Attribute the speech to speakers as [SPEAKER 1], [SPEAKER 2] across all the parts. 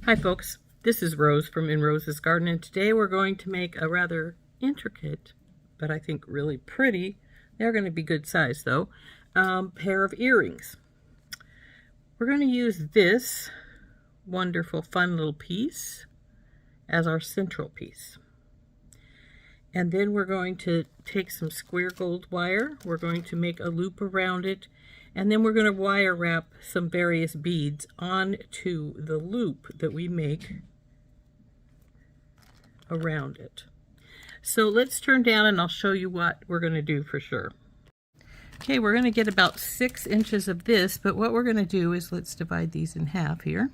[SPEAKER 1] Hi folks, this is Rose from In Rose's Garden, and today we're going to make a rather intricate, but I think really pretty, they're going to be good size though, pair of earrings. We're going to use this wonderful fun little piece as our central piece. And then we're going to take some square gold wire, we're going to make a loop around it, and then we're going to wire wrap some various beads onto the loop that we make around it. So let's turn down and I'll show you what we're going to do for sure. Okay, we're going to get about 6 inches of this, but what we're going to do is let's divide these in half here.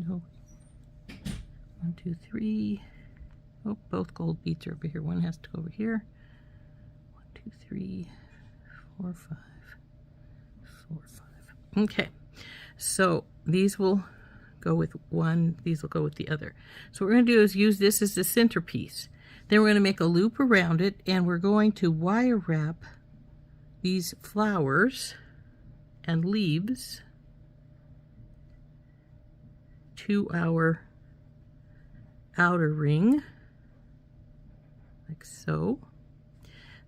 [SPEAKER 1] No. 1, 2, 3. Oh, both gold beads are over here. One has to go over here. 1, 2, 3, 4, 5. 4, 5. Okay. So these will go with one, these will go with the other. So what we're going to do is use this as the centerpiece. Then we're going to make a loop around it, and we're going to wire wrap these flowers and leaves to our outer ring, like so.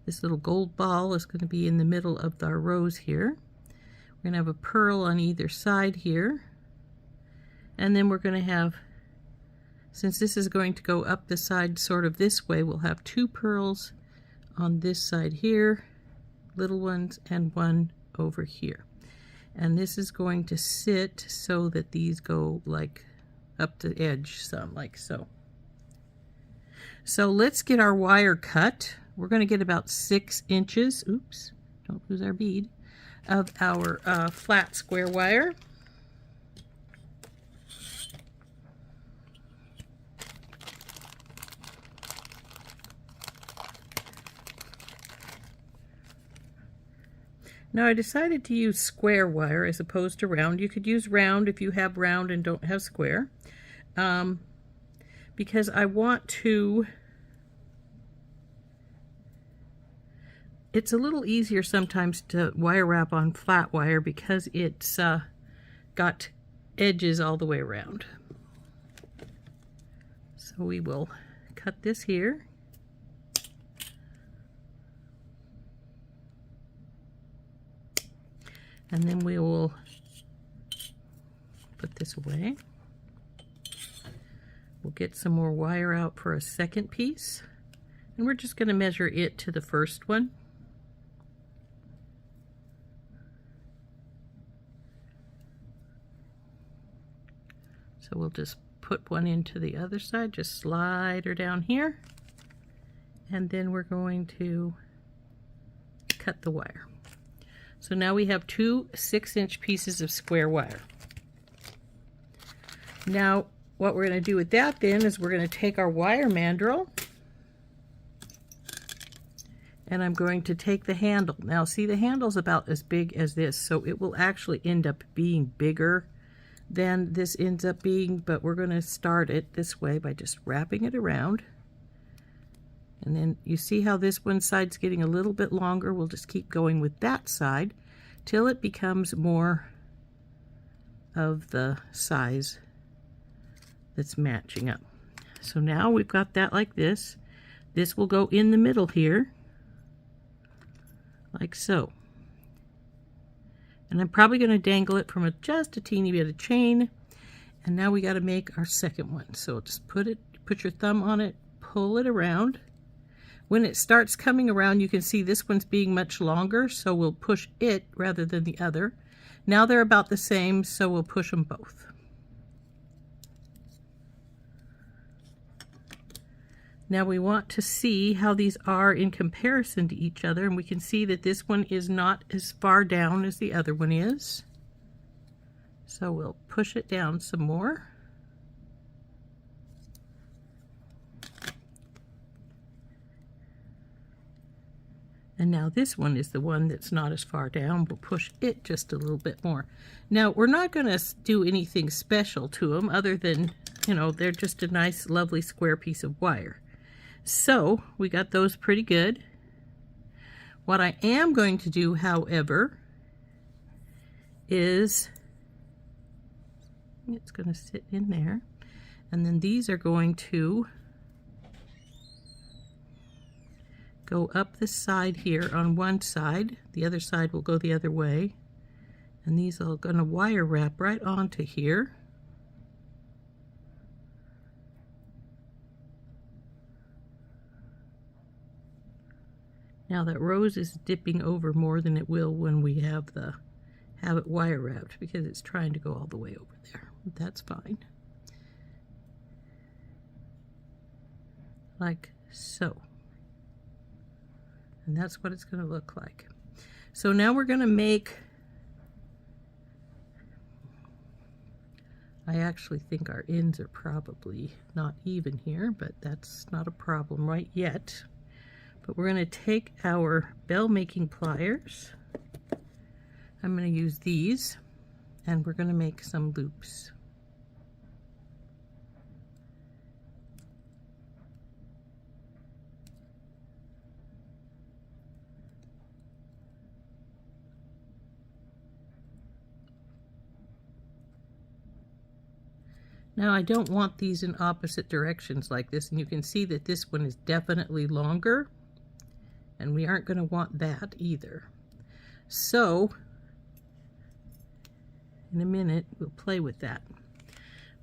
[SPEAKER 1] This little gold ball is going to be in the middle of our rose here. We're going to have a pearl on either side here, and then we're going to have, since this is going to go up the side sort of this way, we'll have 2 pearls on this side here, little ones, and one over here. And this is going to sit so that these go like up the edge some, like so. So let's get our wire cut. We're going to get about 6 inches, oops, don't lose our bead, of our flat square wire. Now I decided to use square wire as opposed to round. You could use round if you have round and don't have square. Because I want to, it's a little easier sometimes to wire wrap on flat wire because it's got edges all the way around. So we will cut this here. And then we will put this away. We'll get some more wire out for a second piece. And we're just going to measure it to the first one. So we'll just put one into the other side, just slide her down here. And then we're going to cut the wire. So now we have 2 6-inch pieces of square wire. Now what we're going to do with that then is we're going to take our wire mandrel, and I'm going to take the handle. Now see, the handle's about as big as this, so it will actually end up being bigger than this ends up being, but we're going to start it this way by just wrapping it around. And then you see how this one side's getting a little bit longer. We'll just keep going with that side till it becomes more of the size that's matching up. So now we've got that like this. This will go in the middle here, like so. And I'm probably going to dangle it from just a teeny bit of chain. And now we got to make our second one. So just put your thumb on it, pull it around. When it starts coming around, you can see this one's being much longer, so we'll push it rather than the other. Now they're about the same, so we'll push them both. Now we want to see how these are in comparison to each other, and we can see that this one is not as far down as the other one is. So we'll push it down some more. And now this one is the one that's not as far down. We'll push it just a little bit more. Now we're not going to do anything special to them other than, you know, they're just a nice lovely square piece of wire. So we got those pretty good. What I am going to do, however, is it's going to sit in there, and then these are going to go up this side here on one side. The other side will go the other way, and these are going to wire wrap right onto here. Now that rose is dipping over more than it will when we have it wire wrapped, because it's trying to go all the way over there. But that's fine. Like so. And that's what it's going to look like. So now we're going to make, I actually think our ends are probably not even here, but that's not a problem right yet. But we're going to take our bell making pliers. I'm going to use these, and we're going to make some loops. Now I don't want these in opposite directions like this, and you can see that this one is definitely longer, and we aren't going to want that either. So in a minute we'll play with that.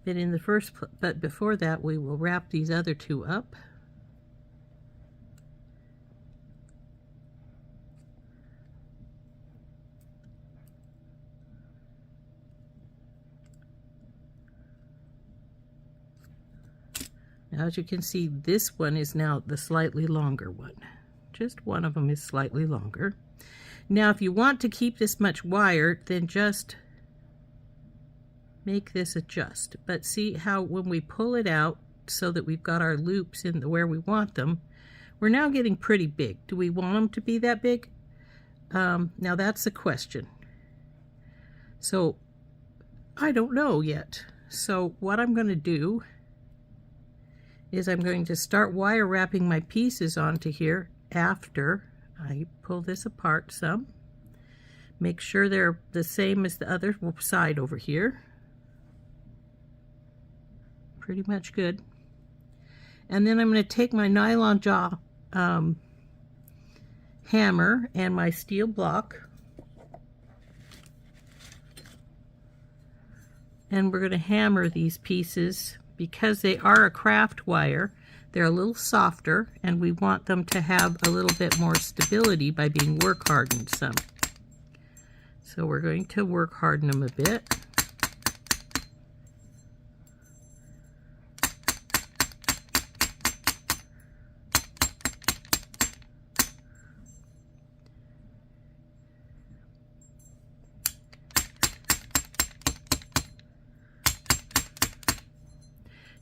[SPEAKER 1] But before that, we will wrap these other two up. Now, as you can see, this one is now the slightly longer one. Just one of them is slightly longer. Now, if you want to keep this much wire, then just make this adjust. But see how when we pull it out so that we've got our loops in where we want them, we're now getting pretty big. Do we want them to be that big? Now that's the question. So I don't know yet. So what I'm going to do is I'm going to start wire wrapping my pieces onto here after I pull this apart some. Make sure they're the same as the other side over here. Pretty much good. And then I'm going to take my nylon jaw hammer and my steel block, and we're going to hammer these pieces. Because they are a craft wire, they're a little softer, and we want them to have a little bit more stability by being work hardened some. So we're going to work harden them a bit.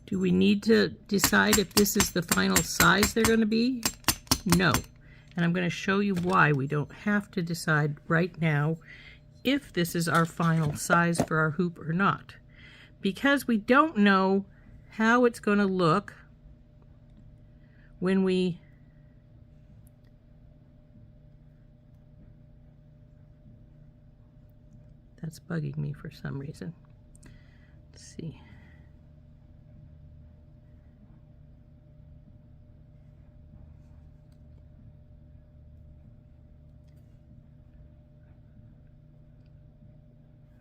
[SPEAKER 1] Do we need to decide if this is the final size they're going to be? No. And I'm going to show you why we don't have to decide right now if this is our final size for our hoop or not. Because we don't know how it's going to look when we that's bugging me for some reason. Let's see.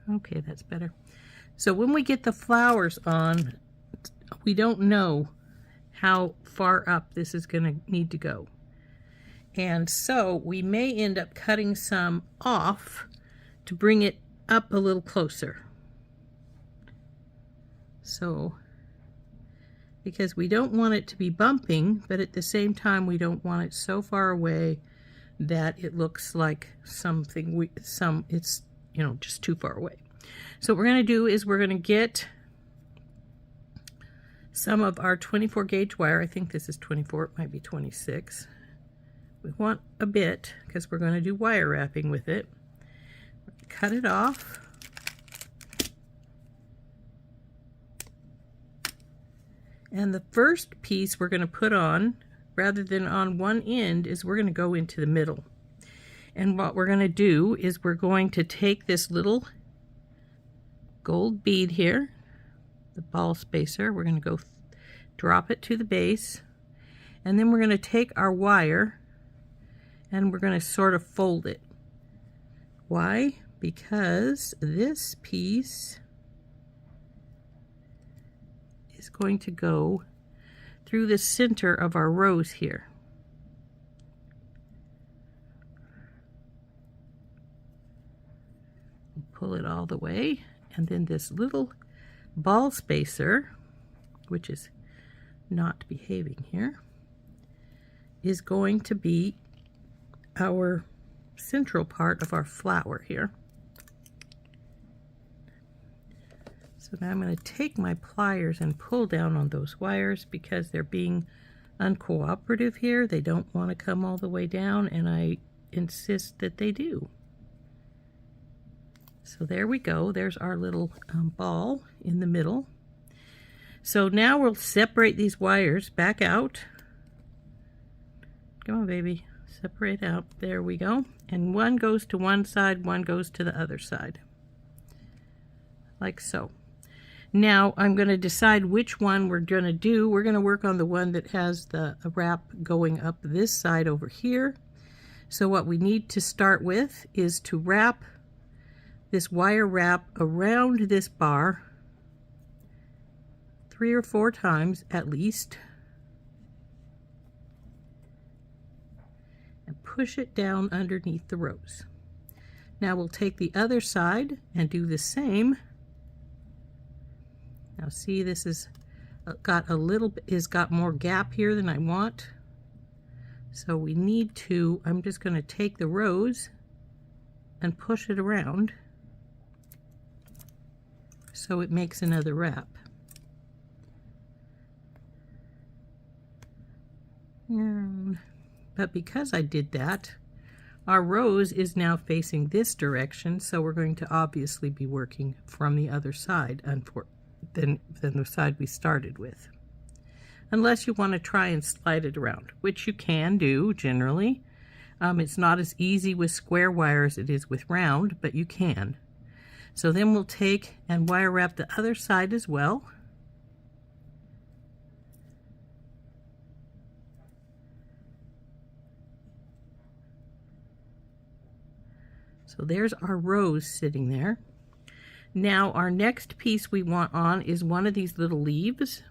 [SPEAKER 1] Okay, that's better. So when we get the flowers on, we don't know how far up this is going to need to go. And so we may end up cutting some off to bring it up a little closer. So, because we don't want it to be bumping, but at the same time we don't want it so far away that it looks like something it's just too far away. So what we're going to do is we're going to get some of our 24 gauge wire. I think this is 24, it might be 26. We want a bit because we're going to do wire wrapping with it. Cut it off. And the first piece we're going to put on rather than on one end is we're going to go into the middle. And what we're going to do is we're going to take this little gold bead here, the ball spacer, we're going to go drop it to the base, and then we're going to take our wire and we're going to sort of fold it. Why? Because this piece is going to go through the center of our rose here. Pull it all the way, and then this little ball spacer, which is not behaving here, is going to be our central part of our flower here. So now I'm going to take my pliers and pull down on those wires because they're being uncooperative here. They don't want to come all the way down, and I insist that they do. So there we go. There's our little ball in the middle. So now we'll separate these wires back out. Come on, baby. Separate out. There we go. And one goes to one side, one goes to the other side. Like so. Now I'm going to decide which one we're going to do. We're going to work on the one that has the wrap going up this side over here. So what we need to start with is to wrap this wire wrap around this bar 3 or 4 times at least, and push it down underneath the rose. Now we'll take the other side and do the same. Now see, this is got a little bit, has got more gap here than I want. So we need to, I'm just going to take the rose and push it around so it makes another wrap. But because I did that, our rose is now facing this direction, so we're going to obviously be working from the other side than the side we started with. Unless you want to try and slide it around, which you can do generally. It's not as easy with square wire as it is with round, but you can. So then we'll take and wire wrap the other side as well. So there's our rose sitting there. Now our next piece we want on is one of these little leaves.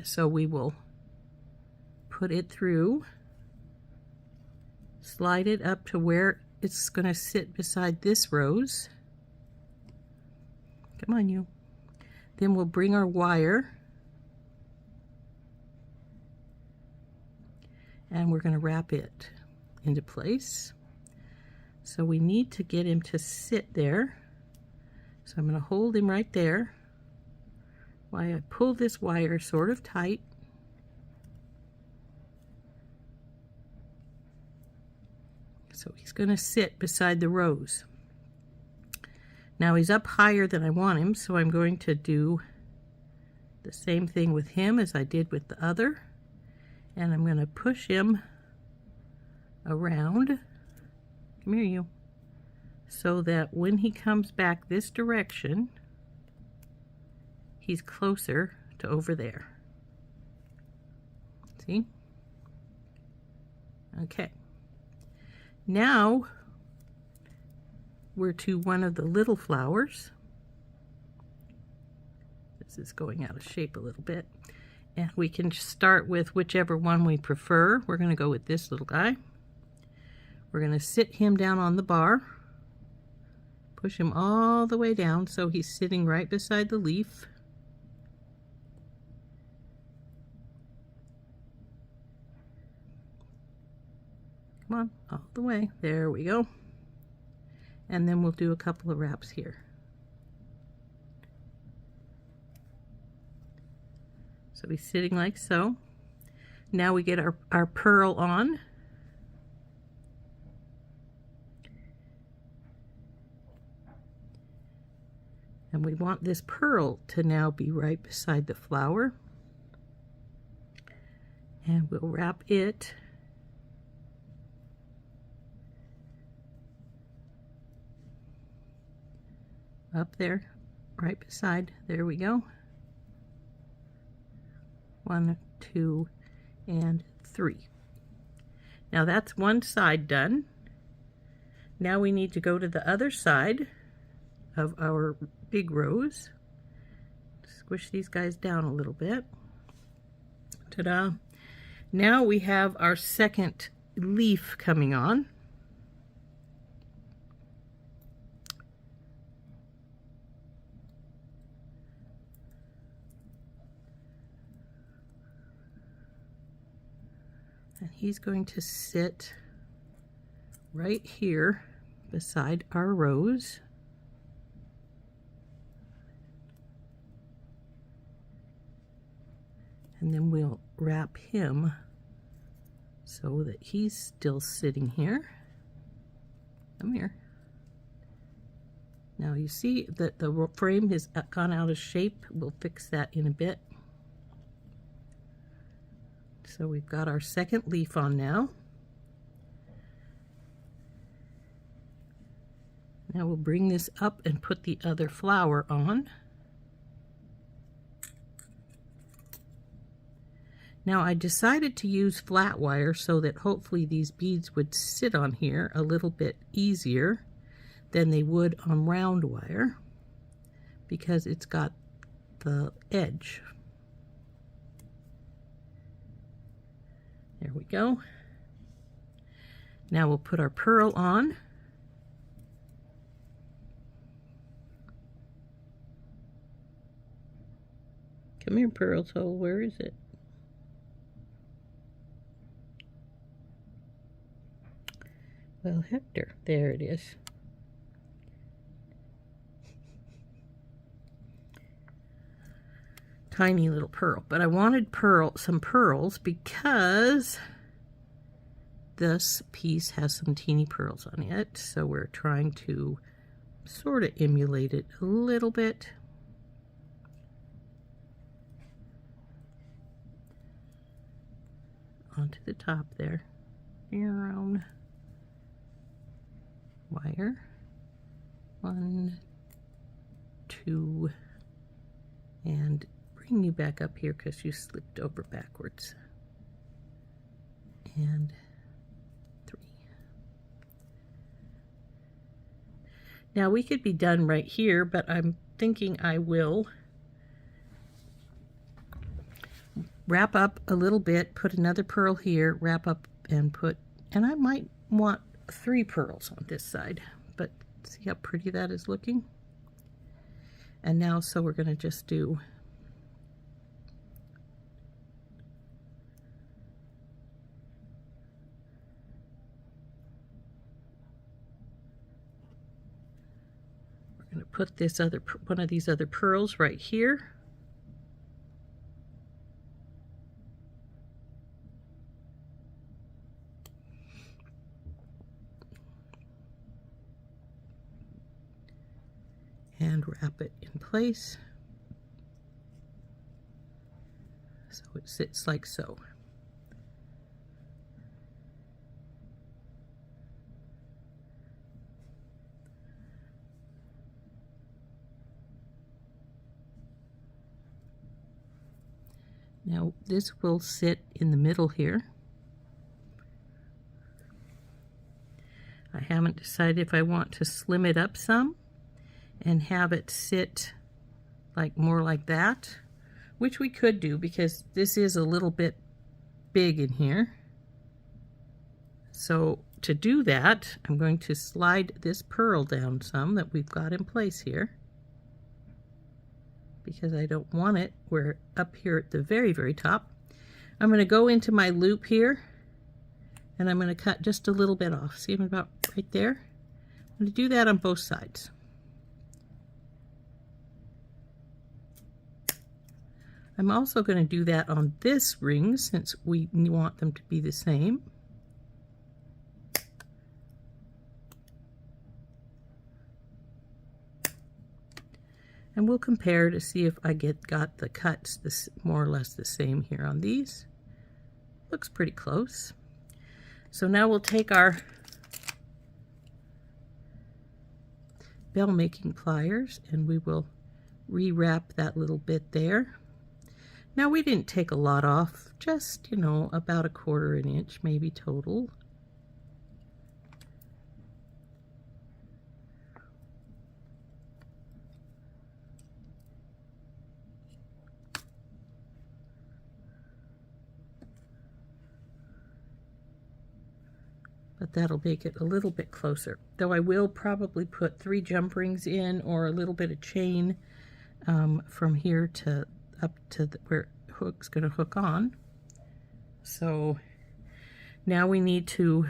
[SPEAKER 1] So we will put it through, slide it up to where it's going to sit beside this rose. Come on, you. Then we'll bring our wire and we're going to wrap it into place. So we need to get him to sit there. So I'm going to hold him right there while I pull this wire sort of tight. So he's going to sit beside the rose. Now he's up higher than I want him, so I'm going to do the same thing with him as I did with the other. And I'm going to push him around. Come here, you. So that when he comes back this direction, he's closer to over there. See? Okay. Now we're to one of the little flowers. This is going out of shape a little bit. And we can start with whichever one we prefer. We're going to go with this little guy. We're going to sit him down on the bar. Push him all the way down so he's sitting right beside the leaf. Come on, all the way. There we go. And then we'll do a couple of wraps here. So he's sitting like so. Now we get our pearl on. And we want this pearl to now be right beside the flower. And we'll wrap it up there, right beside. There we go. 1, 2, and 3. Now that's one side done. Now we need to go to the other side of our big rose. Squish these guys down a little bit. Ta-da! Now we have our second leaf coming on. And he's going to sit right here beside our rose. And then we'll wrap him so that he's still sitting here. Come here. Now you see that the frame has gone out of shape. We'll fix that in a bit. So we've got our second leaf on now. Now we'll bring this up and put the other flower on. Now I decided to use flat wire so that hopefully these beads would sit on here a little bit easier than they would on round wire, because it's got the edge. There we go. Now we'll put our pearl on. Come here, pearl toe, where is it? Well, Hector, there it is. Tiny little pearl, but I wanted some pearls because this piece has some teeny pearls on it, so we're trying to sort of emulate it a little bit. Onto the top there. Around wire. 1, 2, and bring you back up here because you slipped over backwards. And 3. Now we could be done right here, but I'm thinking I will wrap up a little bit, put another pearl here, wrap up and put, and I might want 3 pearls on this side, but see how pretty that is looking. And now, so we're going to just do put this other one of these other pearls right here. And wrap it in place so it sits like so. Now this will sit in the middle here. I haven't decided if I want to slim it up some and have it sit like more like that, which we could do because this is a little bit big in here. So to do that, I'm going to slide this pearl down some that we've got in place here, because I don't want it where up here at the very, very top. I'm going to go into my loop here and I'm going to cut just a little bit off. See, I'm about right there. I'm going to do that on both sides. I'm also going to do that on this ring since we want them to be the same. And we'll compare to see if I got the cuts more or less the same here on these. looks pretty close. So now we'll take our bell making pliers and we will rewrap that little bit there. Now we didn't take a lot off, just, you know, about 1/4 inch maybe total. But that'll make it a little bit closer. Though I will probably put 3 jump rings in or a little bit of chain from here to up to where hook's going to hook on. So now we need to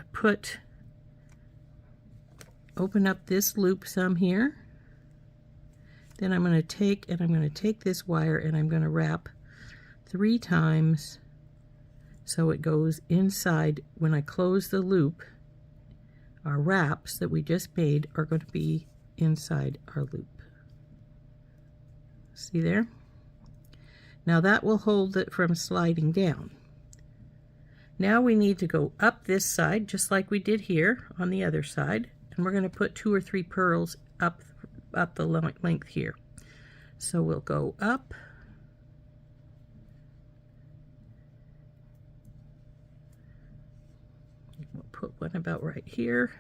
[SPEAKER 1] open up this loop some here. Then I'm going to take this wire and I'm going to wrap 3 times so it goes inside. When I close the loop, our wraps that we just made are going to be inside our loop. See there? Now that will hold it from sliding down. Now we need to go up this side just like we did here on the other side, and we're going to put 2 or 3 pearls up the length here. So we'll go up, we'll put one about right here.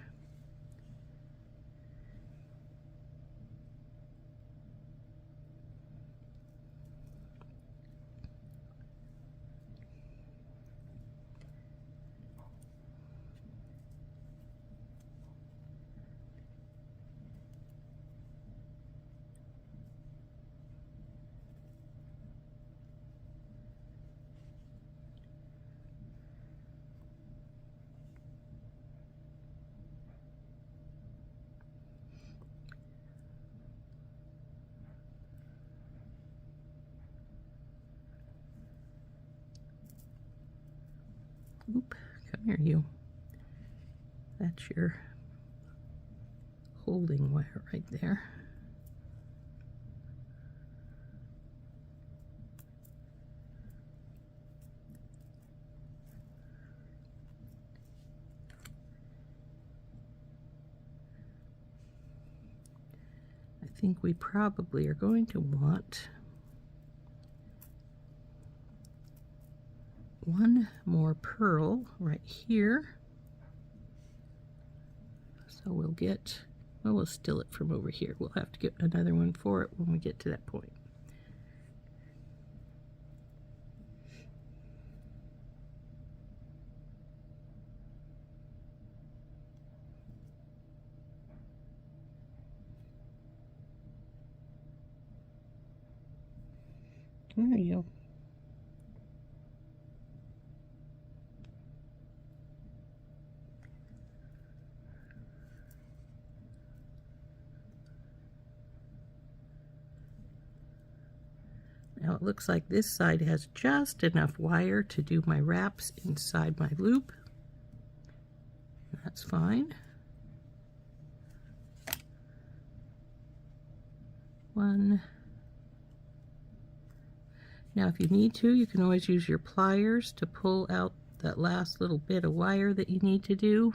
[SPEAKER 1] Oop, come here, you. That's your holding wire right there. I think we probably are going to want one more pearl right here. So we'll steal it from over here. We'll have to get another one for it when we get to that point. There you go. Now it looks like this side has just enough wire to do my wraps inside my loop. That's fine. One. Now if you need to, you can always use your pliers to pull out that last little bit of wire that you need to do.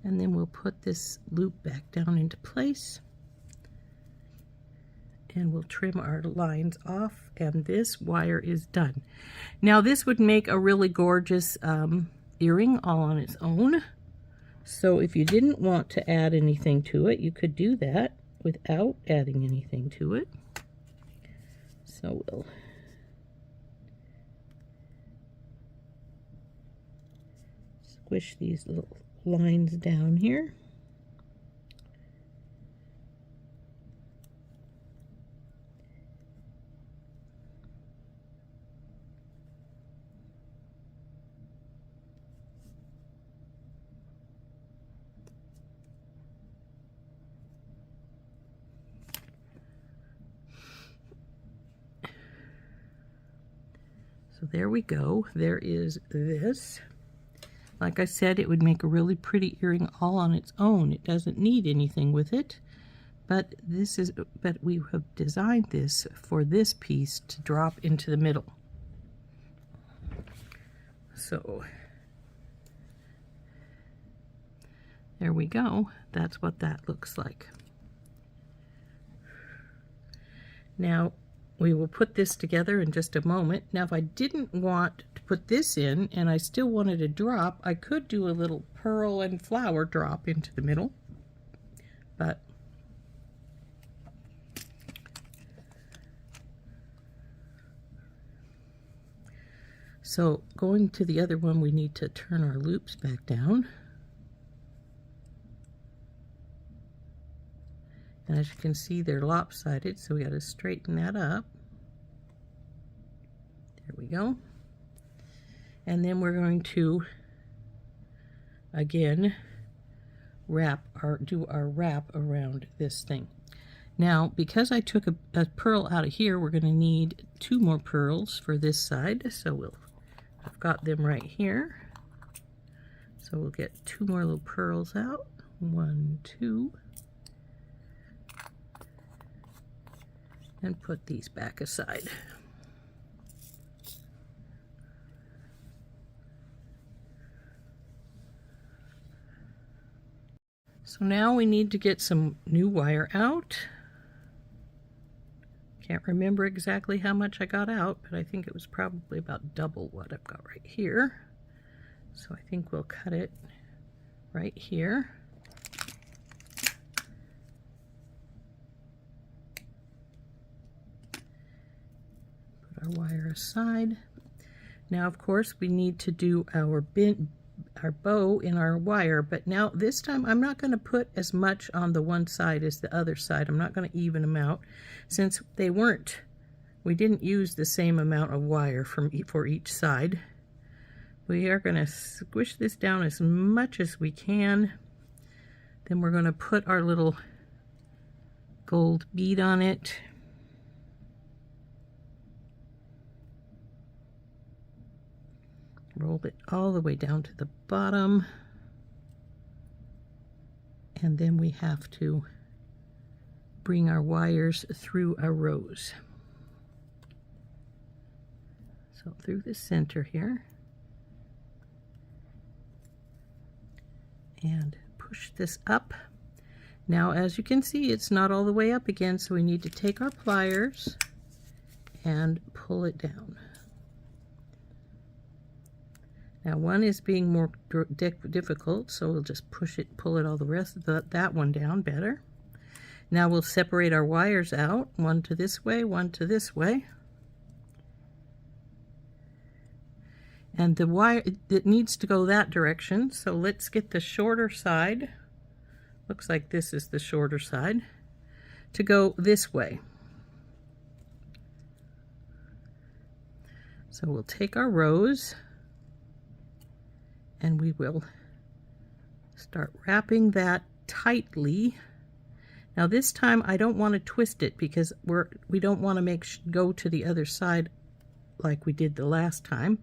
[SPEAKER 1] And then we'll put this loop back down into place. And we'll trim our lines off, and this wire is done. Now this would make a really gorgeous earring all on its own. So if you didn't want to add anything to it, you could do that without adding anything to it. So we'll squish these little lines down here. So there we go. There is this. Like I said, it would make a really pretty earring all on its own. It doesn't need anything with it. but we have designed this for this piece to drop into the middle. So there we go. That's what that looks like. Now we will put this together in just a moment. Now if I didn't want to put this in and I still wanted a drop, I could do a little pearl and flower drop into the middle, but so going to the other one, we need to turn our loops back down. And as you can see, they're lopsided, so we got to straighten that up. There we go. And then we're going to, again, do our wrap around this thing. Now, because I took a pearl out of here, we're going to need 2 more pearls for this side. So I've got them right here. So we'll get 2 more little pearls out. 1, 2. And put these back aside. So now we need to get some new wire out. Can't remember exactly how much I got out, but I think it was probably about double what I've got right here. So I think we'll cut it right here. Our wire aside. Now of course we need to do our bow in our wire, but now this time I'm not going to put as much on the one side as the other side. I'm not going to even them out since we didn't use the same amount of wire for each side. We are going to squish this down as much as we can. Then we're going to put our little gold bead on it. Roll it all the way down to the bottom, and then we have to bring our wires through a rose. So through the center here, and push this up. Now as you can see, it's not all the way up again, so we need to take our pliers and pull it down. Now one is being more difficult, so we'll just pull it all the rest of that one down better. Now we'll separate our wires out, one to this way, one to this way. And the wire, it needs to go that direction, so let's get the shorter side, looks like this is the shorter side, to go this way. So we'll take our rose, and we will start wrapping that tightly. Now this time I don't want to twist it because we don't want to go to the other side like we did the last time.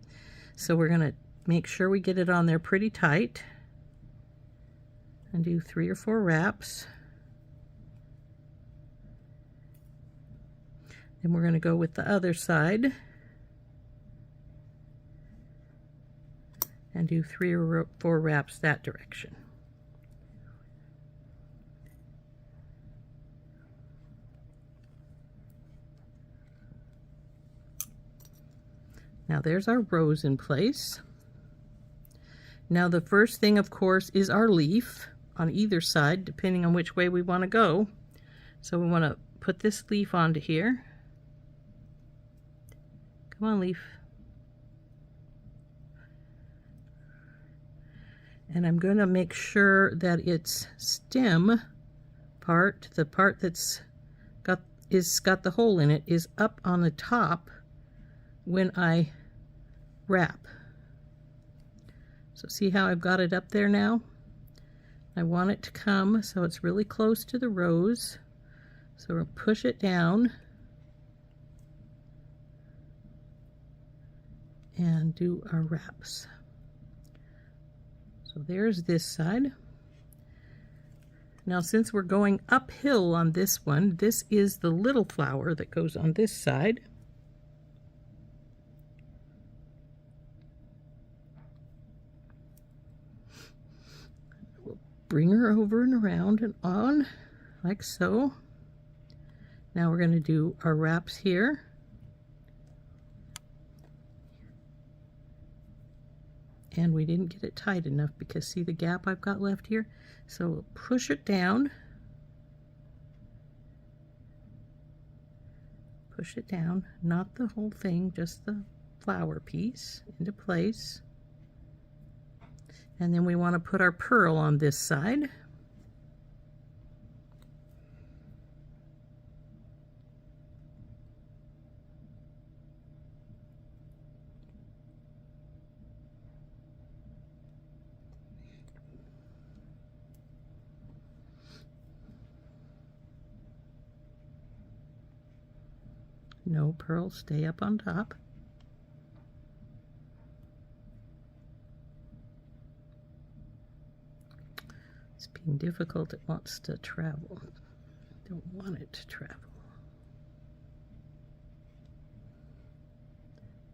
[SPEAKER 1] So we're going to make sure we get it on there pretty tight and do 3 or 4 wraps. Then we're going to go with the other side and do 3 or 4 wraps that direction. Now there's our rose in place. Now the first thing, of course, is our leaf on either side, depending on which way we want to go. So we want to put this leaf onto here. Come on, leaf. And I'm going to make sure that its stem part, the part that's got the hole in it, is up on the top when I wrap. So see how I've got it up there now? I want it to come so it's really close to the rose. So we'll push it down and do our wraps. So there's this side. Now since we're going uphill on this one, this is the little flower that goes on this side. We'll bring her over and around and on, like so. Now we're going to do our wraps here. And we didn't get it tight enough because see the gap I've got left here? So we'll push it down. Push it down, not the whole thing, just the flower piece into place. And then we want to put our pearl on this side. No pearls, stay up on top. It's being difficult, it wants to travel. Don't want it to travel.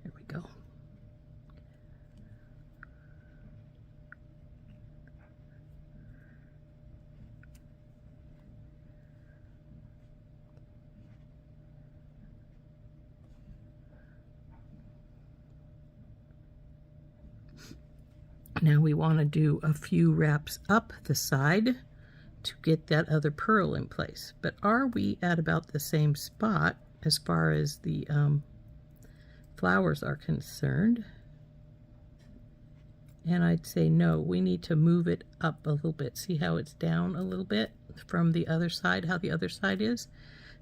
[SPEAKER 1] There we go. Now we want to do a few wraps up the side to get that other pearl in place. But are we at about the same spot as far as the flowers are concerned? And I'd say no, we need to move it up a little bit. See how it's down a little bit from the other side, how the other side is?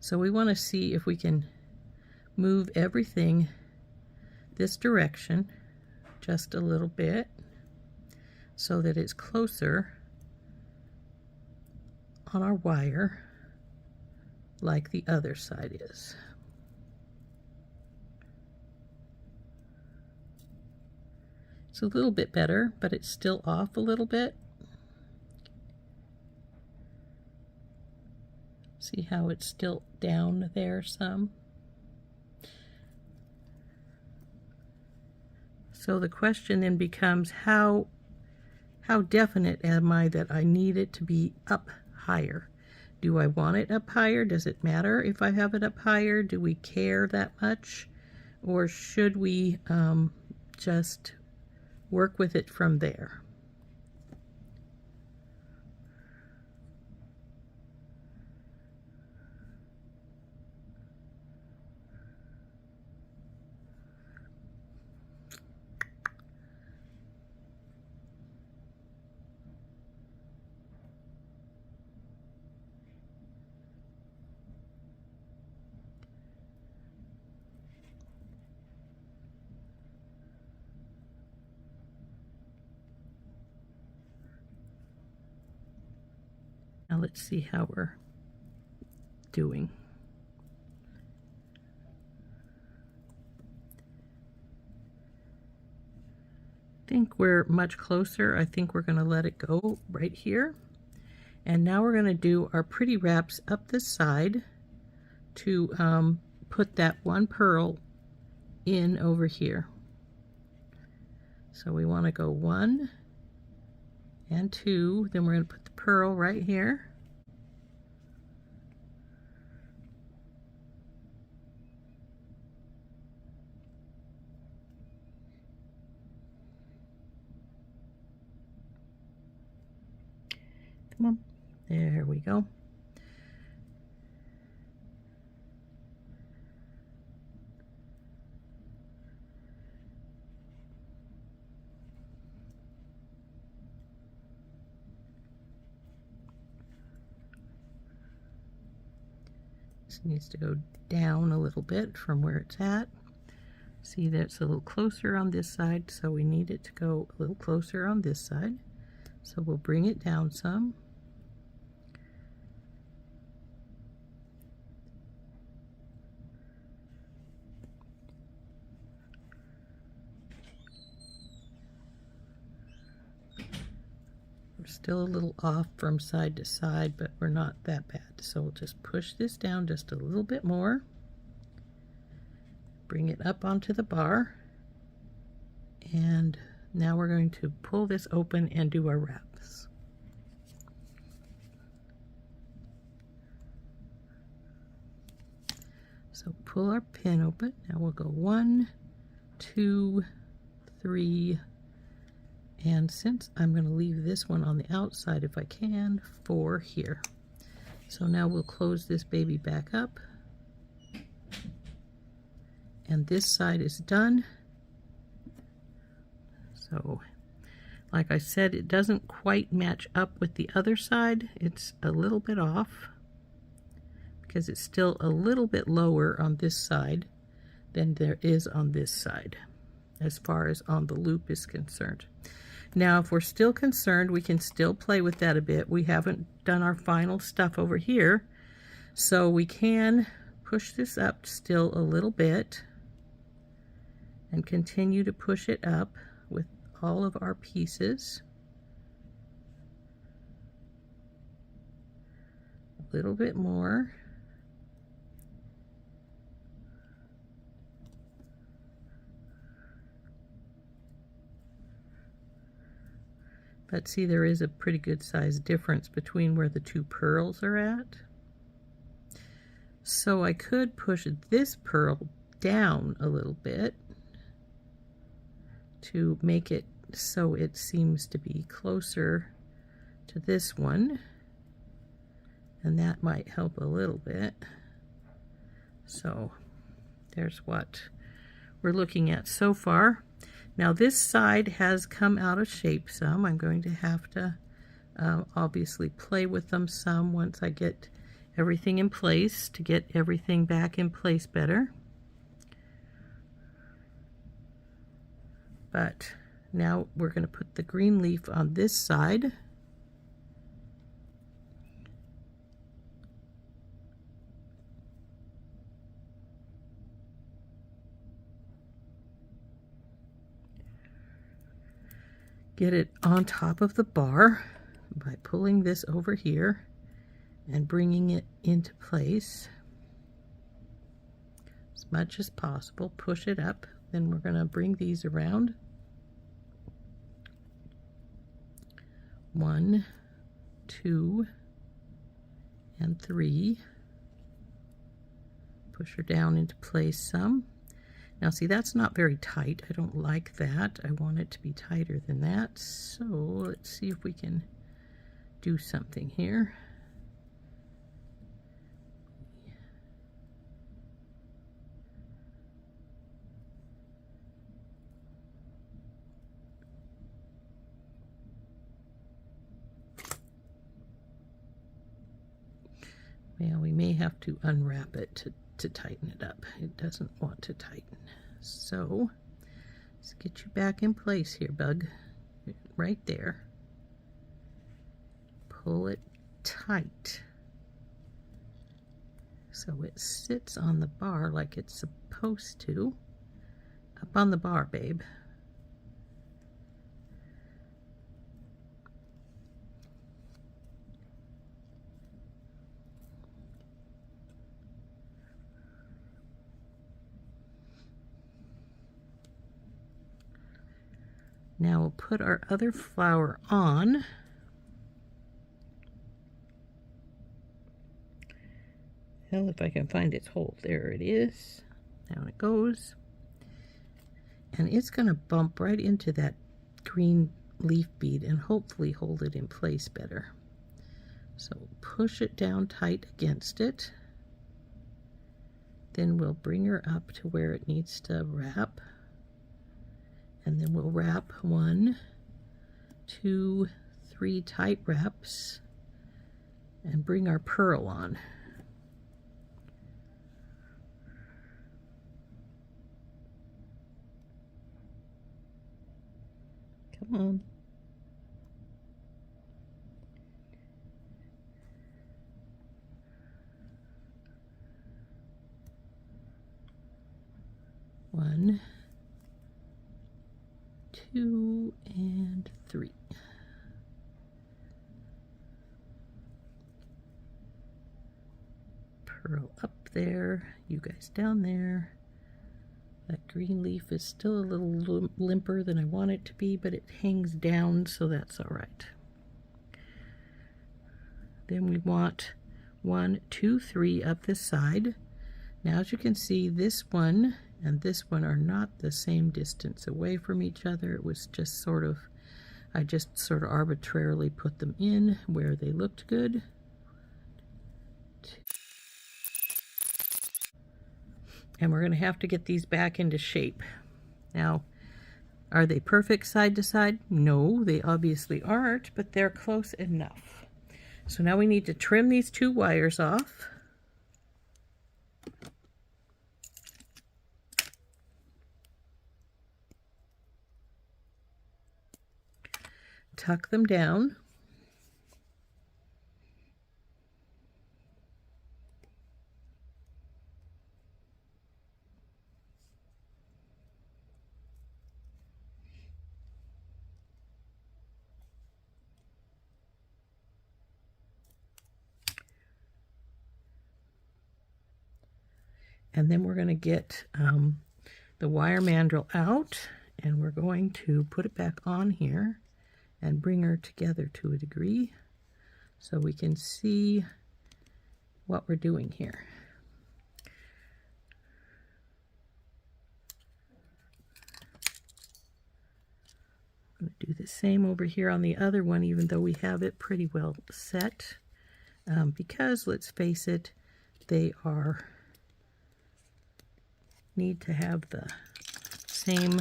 [SPEAKER 1] So we want to see if we can move everything this direction just a little bit, so that it's closer on our wire like the other side is. It's a little bit better, but it's still off a little bit. See how it's still down there some? So the question then becomes, how definite am I that I need it to be up higher? Do I want it up higher? Does it matter if I have it up higher? Do we care that much? Or should we just work with it from there? Now let's see how we're doing. I think we're much closer. I think we're going to let it go right here. And now we're going to do our pretty wraps up this side to put that one pearl in over here. So we want to go 1 and 2, then we're going to put the pearl right here. Come on, there we go. This needs to go down a little bit from where it's at. See, that's a little closer on this side, so we need it to go a little closer on this side. So we'll bring it down some. We're still a little off from side to side, but we're not that bad. So we'll just push this down just a little bit more. Bring it up onto the bar. And now we're going to pull this open and do our wraps. So pull our pin open. Now we'll go 1, 2, 3, and since I'm going to leave this one on the outside if I can, 4 here. So now we'll close this baby back up. And this side is done. So, like I said, it doesn't quite match up with the other side. It's a little bit off because it's still a little bit lower on this side than there is on this side, as far as on the loop is concerned. Now, if we're still concerned, we can still play with that a bit. We haven't done our final stuff over here, so we can push this up still a little bit and continue to push it up with all of our pieces. A little bit more. But see, there is a pretty good size difference between where the two pearls are at. So I could push this pearl down a little bit to make it so it seems to be closer to this one, and that might help a little bit. So there's what we're looking at so far. Now this side has come out of shape some. I'm going to have to obviously play with them some once I get everything in place to get everything back in place better. But now we're going to put the green leaf on this side. Get it on top of the bar by pulling this over here and bringing it into place as much as possible. Push it up. Then we're going to bring these around. 1, 2, and 3. Push her down into place some. Now see, that's not very tight. I don't like that. I want it to be tighter than that. So let's see if we can do something here. Well, we may have to unwrap it to tighten it up. It doesn't want to tighten. So let's get you back in place here, bug. Right there. Pull it tight so it sits on the bar like it's supposed to. Up on the bar, babe. Now we'll put our other flower on. Well, if I can find its hole. There it is. Down it goes. And it's going to bump right into that green leaf bead and hopefully hold it in place better. So push it down tight against it. Then we'll bring her up to where it needs to wrap. And then we'll wrap 1, 2, 3 tight wraps and bring our pearl on. Come on. One, 2, and 3. pearl up there, you guys down there. That green leaf is still a little limper than I want it to be, but it hangs down, so that's all right. Then we want 1, 2, 3 up this side. Now, as you can see, this one and this one are not the same distance away from each other. It was just sort of, I just sort of arbitrarily put them in where they looked good. And we're going to have to get these back into shape. Now, are they perfect side to side? No, they obviously aren't, but they're close enough. So now we need to trim these 2 wires off. Tuck them down. And then we're going to get the wire mandrel out, and we're going to put it back on here and bring her together to a degree so we can see what we're doing here. I'm going to do the same over here on the other one, even though we have it pretty well set, because let's face it, they need to have the same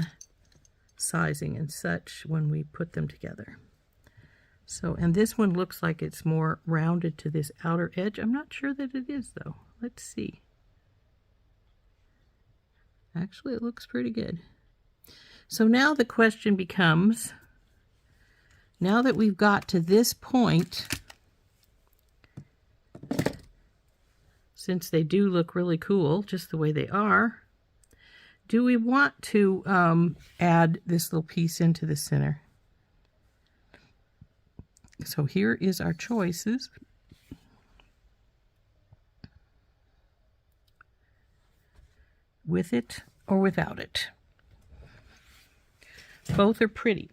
[SPEAKER 1] sizing and such when we put them together. So, and this one looks like it's more rounded to this outer edge. I'm not sure that it is though. Let's see. Actually, it looks pretty good. So now the question becomes, now that we've got to this point, since they do look really cool just the way they are, do we want to add this little piece into the center? So here is our choices. With it or without it. Both are pretty.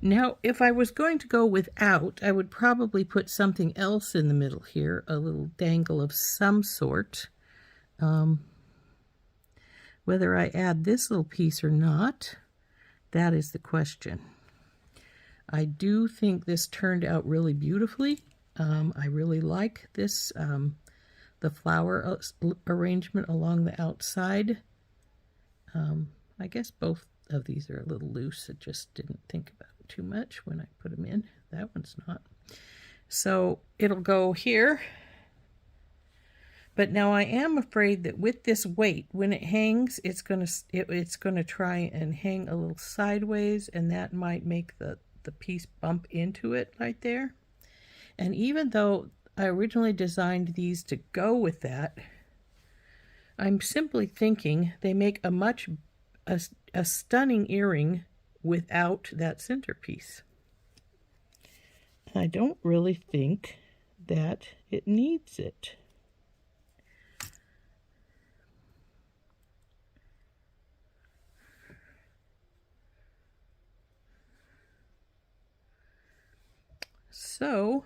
[SPEAKER 1] Now, if I was going to go without, I would probably put something else in the middle here, a little dangle of some sort. Whether I add this little piece or not, that is the question. I do think this turned out really beautifully. I really like this, the flower arrangement along the outside. I guess both of these are a little loose. I just didn't think about it too much when I put them in. That one's not. So it'll go here. But now I am afraid that with this weight, when it hangs, it's gonna try and hang a little sideways, and that might make the piece bump into it right there. And even though I originally designed these to go with that, I'm simply thinking they make a stunning earring without that centerpiece. I don't really think that it needs it. So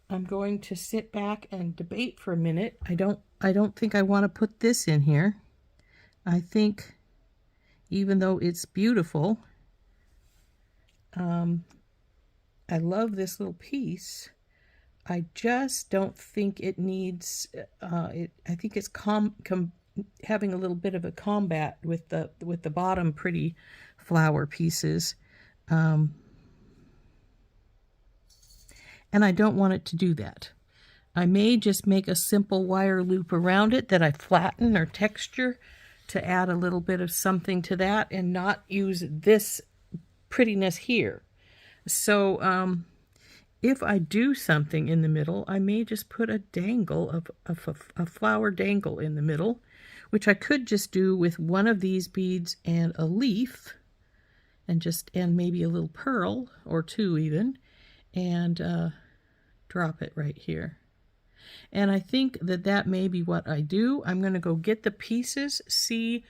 [SPEAKER 1] I'm going to sit back and debate for a minute. I don't think I want to put this in here. I think even though it's beautiful, I love this little piece. I just don't think it needs I think it's having a little bit of a combat with the bottom pretty flower pieces. And I don't want it to do that. I may just make a simple wire loop around it that I flatten or texture to add a little bit of something to that and not use this prettiness here. So if I do something in the middle, I may just put a dangle of a flower dangle in the middle, which I could just do with one of these beads and a leaf, and maybe a little pearl or two even, and drop it right here. And I think that that may be what I do. I'm going to go get the pieces, see,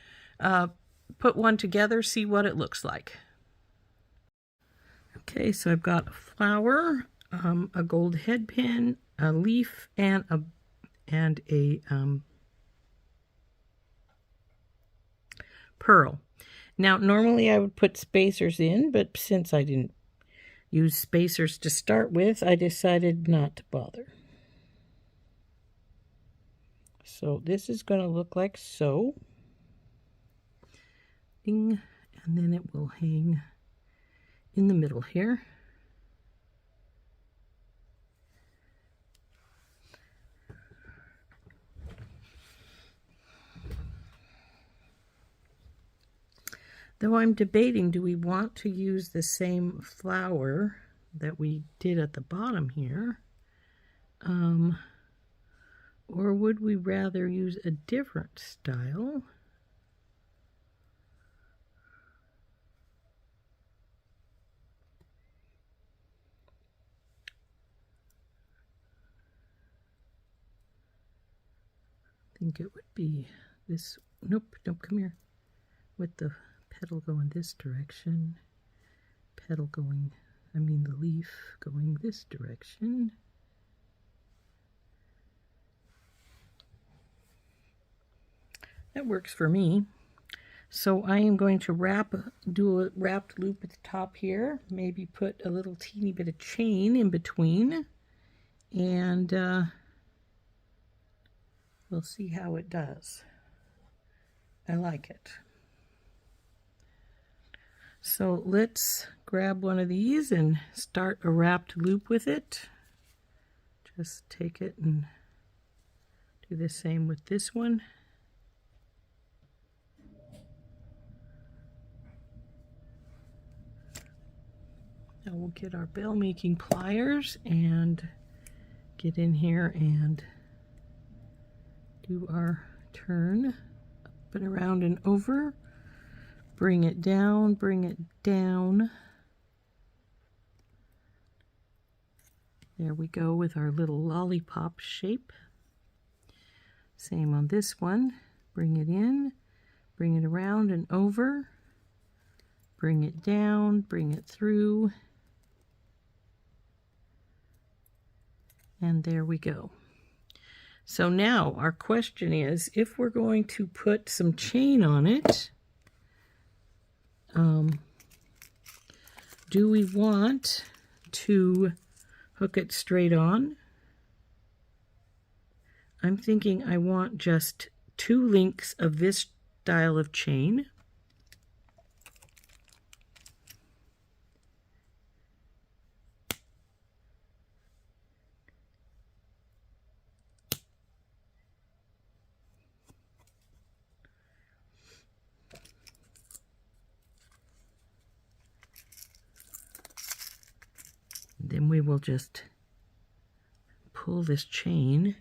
[SPEAKER 1] put one together, see what it looks like. Okay, so I've got a flower, a gold head pin, a leaf, and a pearl. Now, normally I would put spacers in, but since I didn't use spacers to start with, I decided not to bother. So this is going to look like so. Ding, and then it will hang in the middle here. Though I'm debating, do we want to use the same flower that we did at the bottom here? Or would we rather use a different style? I think it would be this. Nope, don't come here. With the petal going this direction, petal going, I mean the leaf going this direction. That works for me. So I am going to do a wrapped loop at the top here, maybe put a little teeny bit of chain in between, and we'll see how it does. I like it. So let's grab one of these and start a wrapped loop with it. Just take it and do the same with this one. Now we'll get our bell making pliers and get in here and do our turn up and around and over. Bring it down, bring it down. There we go with our little lollipop shape. Same on this one. Bring it in, bring it around and over. Bring it down, bring it through. And there we go. So now our question is, if we're going to put some chain on it, do we want to hook it straight on? I'm thinking I want just 2 links of this style of chain. Then we will just pull this chain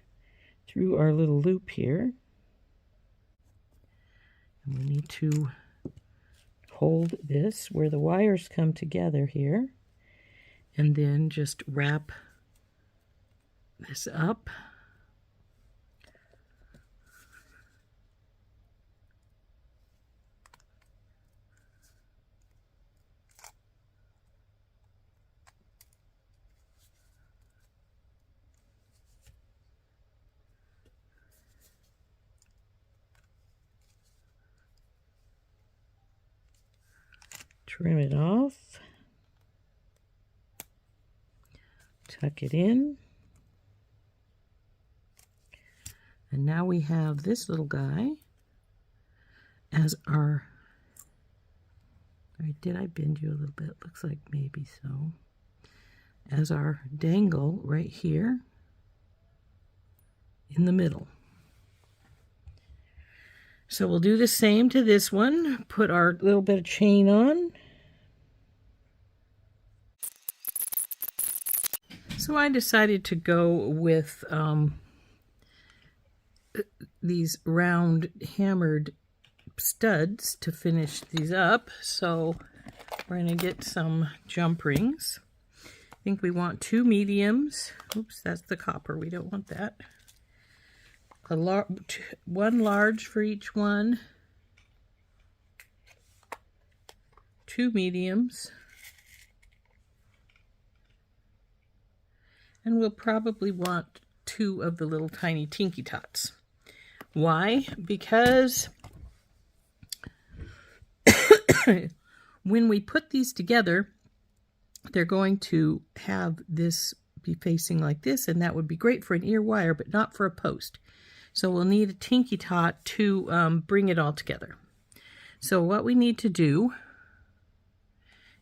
[SPEAKER 1] through our little loop here. And we need to hold this where the wires come together here, and then just wrap this up. Trim it off, tuck it in, and now we have this little guy as our, did I bend you a little bit? Looks like maybe so. As our dangle right here in the middle. So we'll do the same to this one, put our little bit of chain on. So I decided to go with these round hammered studs to finish these up. So we're going to get some jump rings. think we want 2 mediums. Oops, that's the copper. We don't want that. One large for each one. 2 mediums. And we'll probably want 2 of the little tiny Tinky Tots. Why? Because when we put these together, they're going to have this be facing like this, and that would be great for an ear wire, but not for a post. So we'll need a Tinky Tot to bring it all together. So what we need to do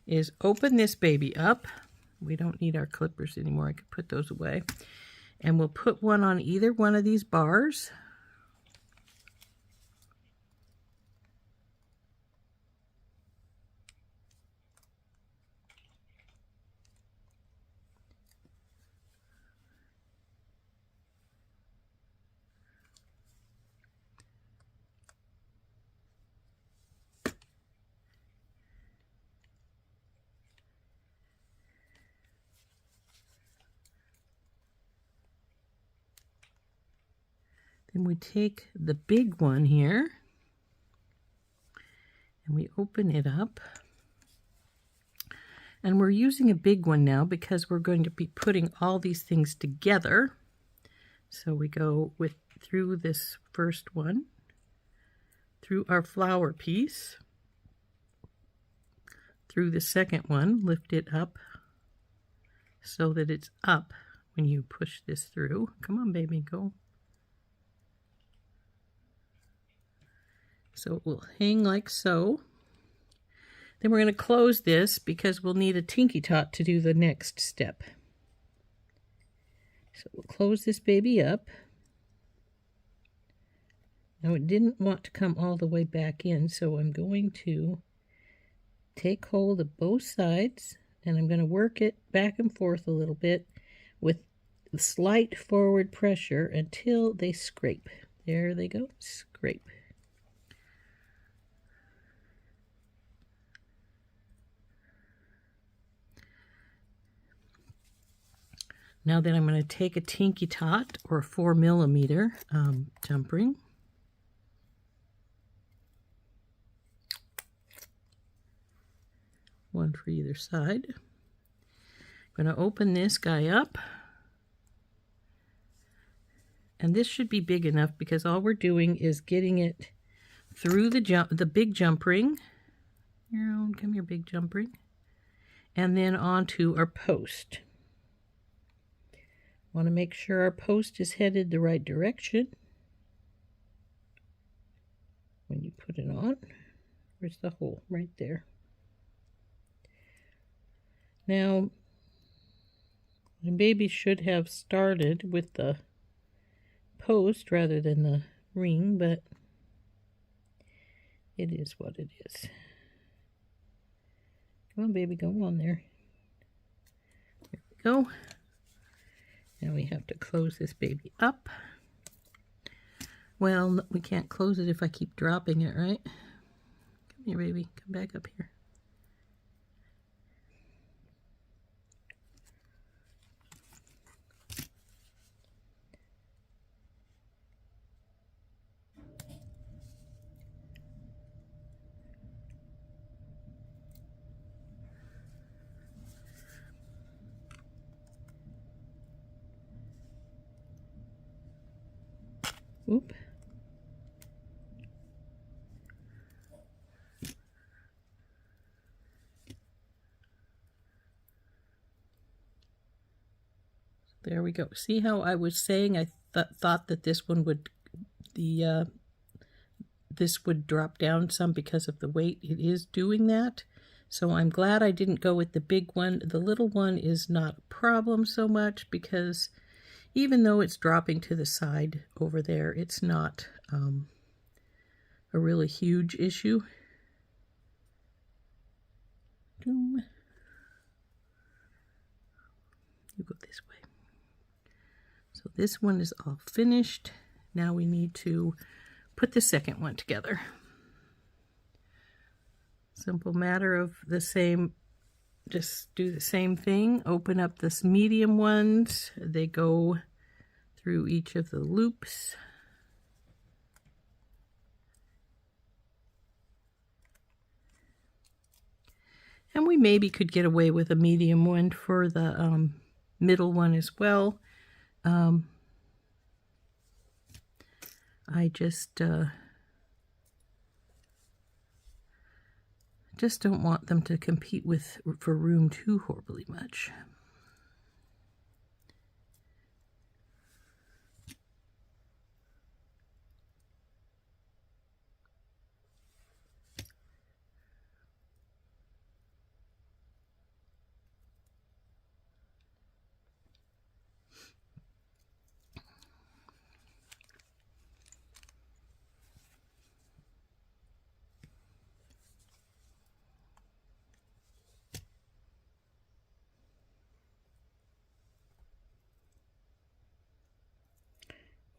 [SPEAKER 1] is open this baby up. We don't need our clippers anymore. I could put those away. And we'll put one on either one of these bars. Then we take the big one here and we open it up. And we're using a big one now because we're going to be putting all these things together. So we go through this first one, through our flower piece, through the second one, lift it up so that it's up when you push this through. Come on, baby, go. So it will hang like so. Then we're going to close this because we'll need a Tinky Tot to do the next step. So we'll close this baby up. Now it didn't want to come all the way back in, so I'm going to take hold of both sides and I'm going to work it back and forth a little bit with slight forward pressure until they scrape. There they go, scrape. Now then I'm going to take a Tinky Tot or a 4mm jump ring. One for either side. I'm going to open this guy up. And this should be big enough because all we're doing is getting it through the big jump ring. Here, come here, big jump ring. And then onto our post. Want to make sure our post is headed the right direction when you put it on. Where's the hole? Right there. Now, the baby should have started with the post rather than the ring, but it is what it is. Come on, baby, go on there. There we go. Now we have to close this baby up. Well, we can't close it if I keep dropping it, right? Come here, baby. Come back up here. Oop. There we go. See how I was saying I thought that this one would this would drop down some because of the weight. It is doing that. So I'm glad I didn't go with the big one. The little one is not a problem so much because even though it's dropping to the side over there, it's not a really huge issue. You go this way. So this one is all finished. Now we need to put the second one together. Simple matter of the same just do the same thing. Open up this medium ones. They go through each of the loops. And we maybe could get away with a medium one for the middle one as well. I just don't want them to compete for room too horribly much.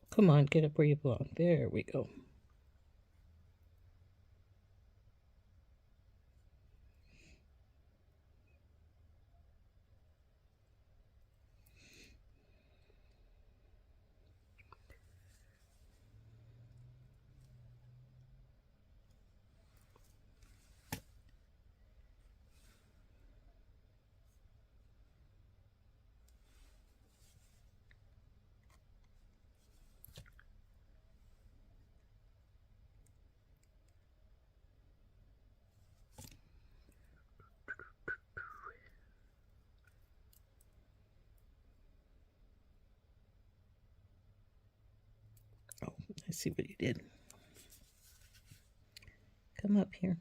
[SPEAKER 1] Come on, get up where you belong. There we go. Oh, I see what you did. Come up here.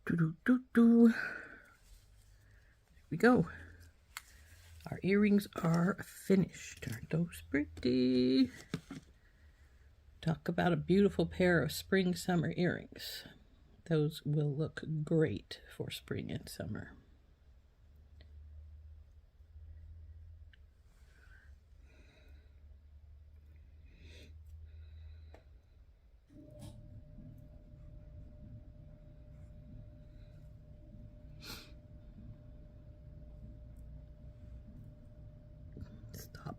[SPEAKER 1] There we go. Our earrings are finished. Aren't those pretty? Talk about a beautiful pair of spring summer earrings. Those will look great for spring and summer. Stop.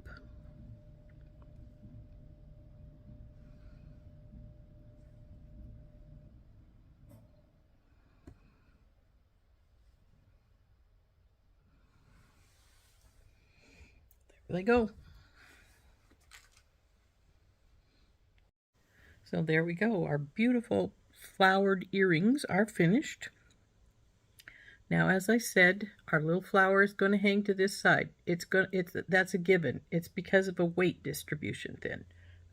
[SPEAKER 1] There they go. So there we go. Our beautiful flowered earrings are finished. Now, as I said, our little flower is going to hang to this side. That's a given. It's because of a weight distribution then.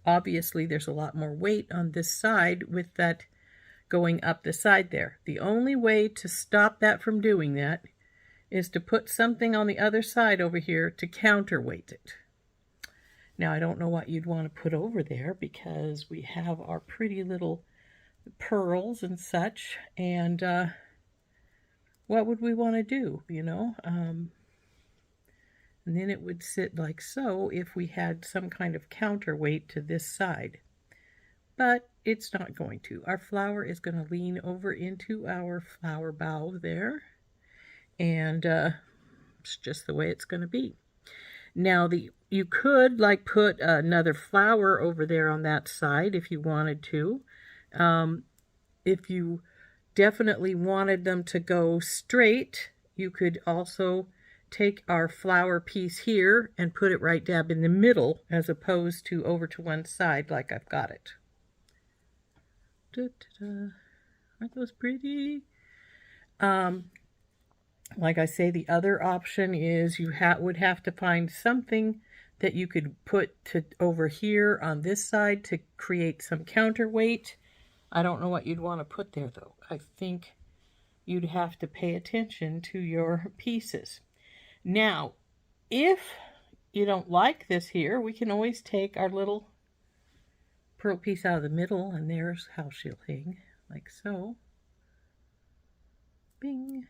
[SPEAKER 1] Obviously, there's a lot more weight on this side with that going up the side there. The only way to stop that from doing that is to put something on the other side over here to counterweight it. Now, I don't know what you'd want to put over there because we have our pretty little pearls and such, and what would we want to do, you know? And then it would sit like so if we had some kind of counterweight to this side. But it's not going to. Our flower is going to lean over into our flower bow there. And it's just the way it's going to be. Now, you could like put another flower over there on that side if you wanted to. If you definitely wanted them to go straight, you could also take our flower piece here and put it right dab in the middle as opposed to over to one side like I've got it. Da-da-da. Aren't those pretty? Like I say, the other option is you would have to find something that you could put over here on this side to create some counterweight. I don't know what you'd want to put there though. I think you'd have to pay attention to your pieces. Now, if you don't like this here, we can always take our little pearl piece out of the middle, and there's how she'll hang, like so. Bing.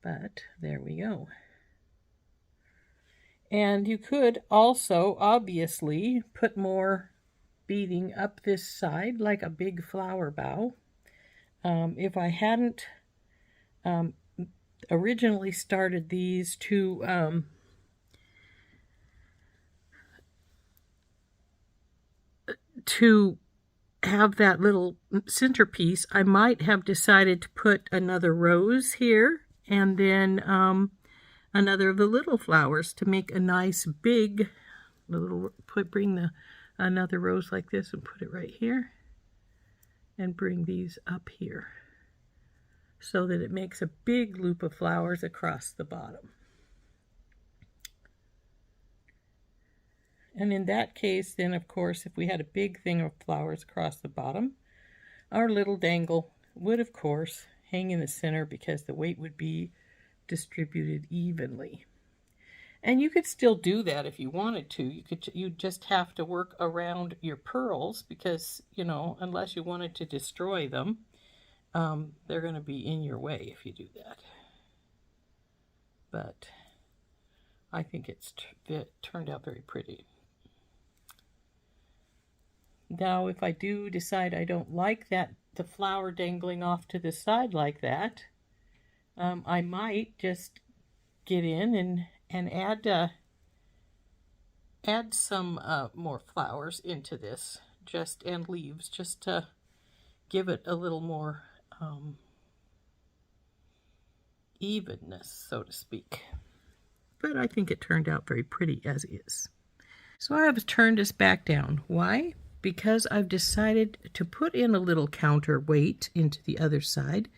[SPEAKER 1] But there we go. And you could also obviously put more beading up this side like a big flower bow. If I hadn't originally started these to have that little centerpiece, I might have decided to put another rose here and then another of the little flowers to make a nice big little, bring another rose like this and put it right here and bring these up here so that it makes a big loop of flowers across the bottom. And in that case, then of course, if we had a big thing of flowers across the bottom, our little dangle would of course hang in the center because the weight would be distributed evenly. And you could still do that if you wanted to. You just have to work around your pearls because, you know, unless you wanted to destroy them, they're going to be in your way if you do that. But I think it turned out very pretty. Now, if I do decide I don't like the flower dangling off to the side like that, I might just get in and add some more flowers into this, and leaves, just to give it a little more evenness, so to speak. But I think it turned out very pretty as is. So I have turned this back down. Why? Because I've decided to put in a little counterweight into the other side.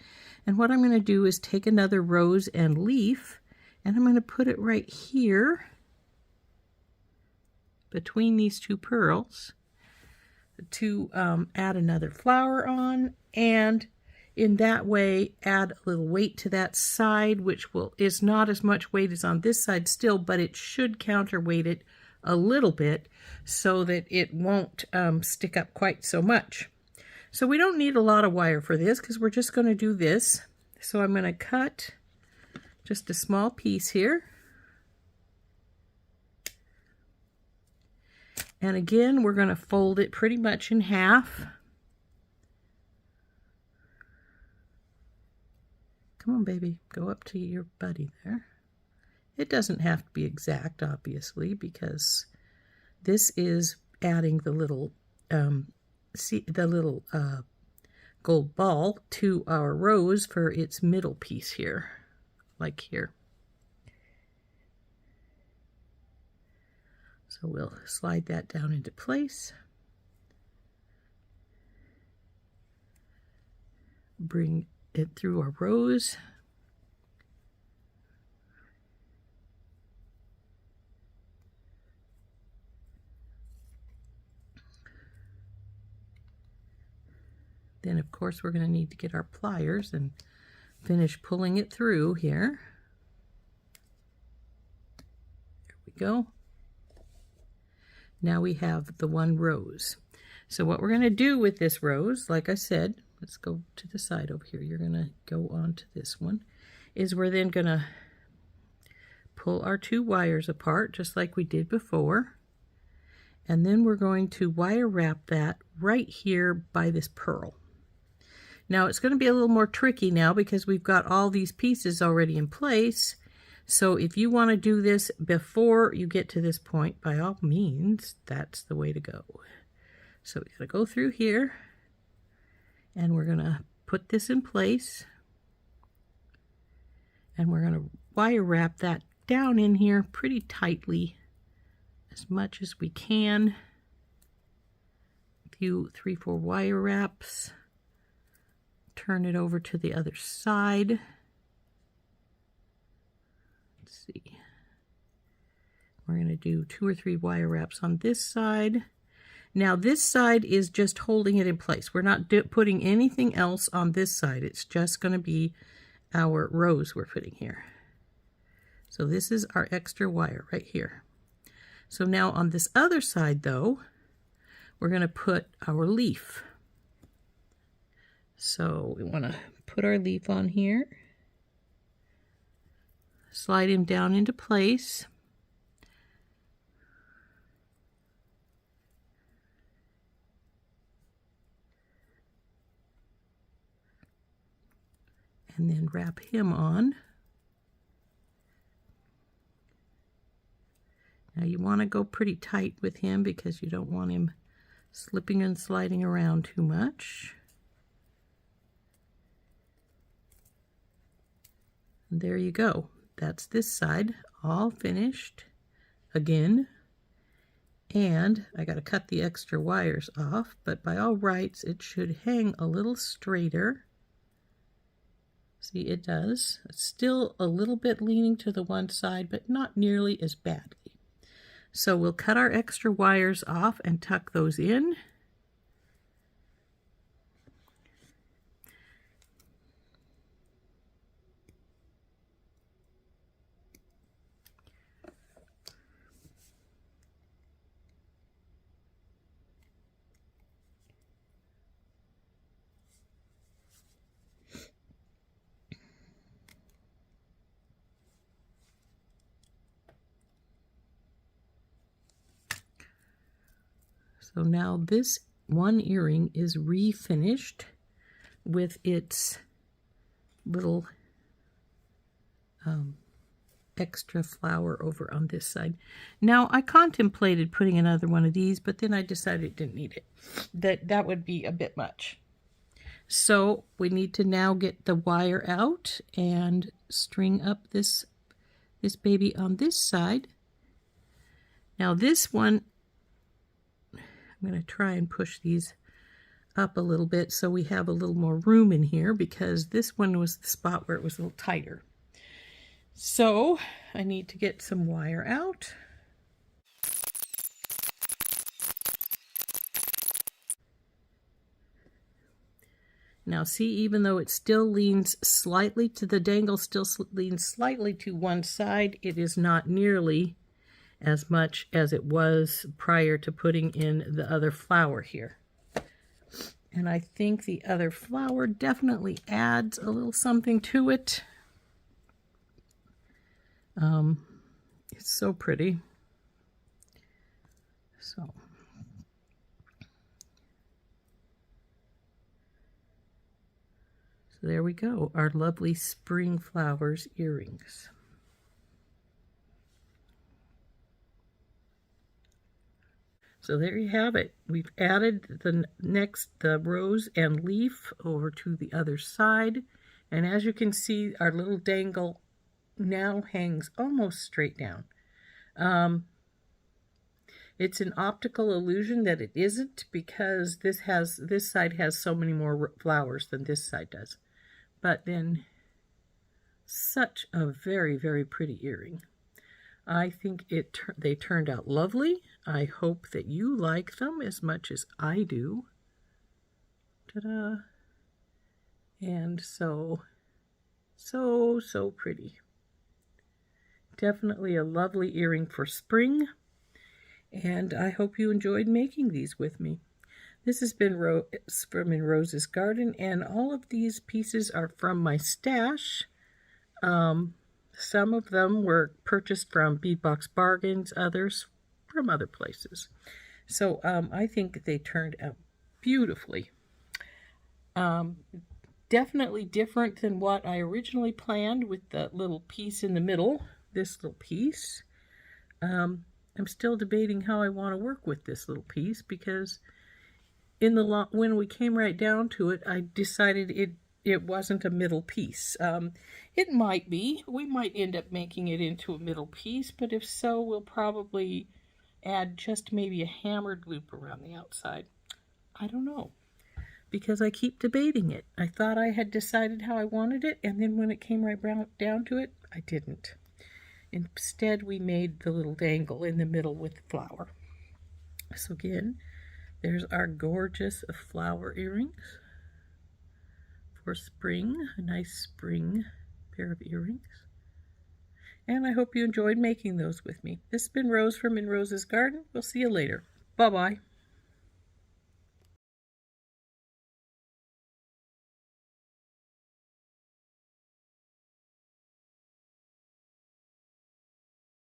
[SPEAKER 1] And what I'm going to do is take another rose and leaf, and I'm going to put it right here between these two pearls to add another flower on, and in that way add a little weight to that side, which is not as much weight as on this side still, but it should counterweight it a little bit so that it won't stick up quite so much. So we don't need a lot of wire for this because we're just going to do this. So I'm going to cut just a small piece here. And again, we're going to fold it pretty much in half. Come on, baby, go up to your buddy there. It doesn't have to be exact, obviously, because this is adding the little gold ball to our rose for its middle piece here, like here. So we'll slide that down into place. Bring it through our rose. Then, of course, we're going to need to get our pliers and finish pulling it through here. There we go. Now we have the one rose. So what we're going to do with this rose, like I said, let's go to the side over here. You're going to go on to this one. Is we're then going to pull our two wires apart just like we did before. And then we're going to wire wrap that right here by this pearl. Now it's going to be a little more tricky now because we've got all these pieces already in place. So if you want to do this before you get to this point, by all means, that's the way to go. So we got to go through here and we're going to put this in place. And we're going to wire wrap that down in here pretty tightly as much as we can. A few 3-4 wire wraps. Turn it over to the other side. Let's see. We're going to do 2 or 3 wire wraps on this side. Now this side is just holding it in place. We're not putting anything else on this side. It's just going to be our rose we're putting here. So this is our extra wire right here. So now on this other side though, we're going to put our leaf. So we want to put our leaf on here, slide him down into place. And then wrap him on. Now you want to go pretty tight with him because you don't want him slipping and sliding around too much. And there you go. That's this side all finished again. And I got to cut the extra wires off, but by all rights it should hang a little straighter. See, it does. It's still a little bit leaning to the one side, but not nearly as badly. So we'll cut our extra wires off and tuck those in. So now this one earring is refinished with its little extra flower over on this side. Now I contemplated putting another one of these, but then I decided it didn't need it. That would be a bit much. So we need to now get the wire out and string up this baby on this side. Now this one, I'm going to try and push these up a little bit so we have a little more room in here, because this one was the spot where it was a little tighter. So I need to get some wire out. Now see, even though it still leans slightly to the dangle, still leans slightly to one side, it is not nearly as much as it was prior to putting in the other flower here. And I think the other flower definitely adds a little something to it. It's so pretty. So there we go, our lovely spring flowers earrings. So there you have it. We've added the rose and leaf over to the other side. And as you can see, our little dangle now hangs almost straight down. It's an optical illusion that it isn't, because this side has so many more flowers than this side does. But then, such a very, very pretty earring. I think they turned out lovely. I hope that you like them as much as I do. Ta-da! And so pretty. Definitely a lovely earring for spring. And I hope you enjoyed making these with me. This has been Rose from In Rose's Garden, and all of these pieces are from my stash. Some of them were purchased from Beadbox Bargains, others from other places. So I think they turned out beautifully. Definitely different than what I originally planned with the little piece in the middle, this little piece. I'm still debating how I want to work with this little piece, because when we came right down to it, I decided it wasn't a middle piece. It might be. We might end up making it into a middle piece, but if so, we'll probably add just maybe a hammered loop around the outside. I don't know, because I keep debating it. I thought I had decided how I wanted it, and then when it came right down to it, I didn't. Instead, we made the little dangle in the middle with the flower. So again, there's our gorgeous flower earrings for spring, a nice spring pair of earrings. And I hope you enjoyed making those with me. This has been Rose from In Rose's Garden. We'll see you later. Bye-bye.